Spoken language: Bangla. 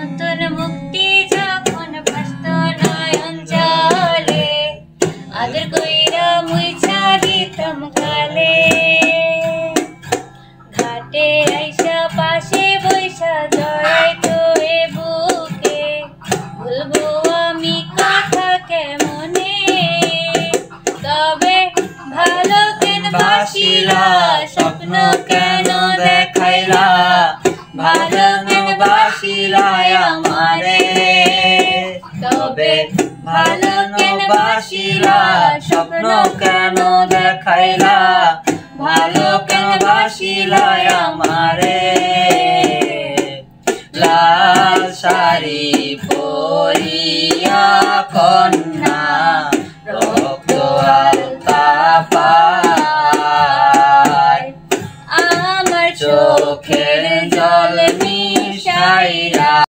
নতুন মুক্তি যখন ভাসত নয়ন জলে, আদর কইরা মুইছা দিতাম গালে। ঘাটে আইসা পাশে বৈশা জড়াইতো এ বুকে, বলবো আমি কথা কেমনে। তবে ভালো কেন বাসিলা, স্বপ্ন কেন দেখাইলা, ভালো কেন বাসিলা আমারে। তবে ভালো কেন বাসিলা, স্বপ্ন কেন দেখাইলা, ভালো কেন বাসিলা আমারে। লাল শাড়ি পরিয়া কন্যা, রক্ত আলতা পায়, আমার চোখের জল মিশাইরা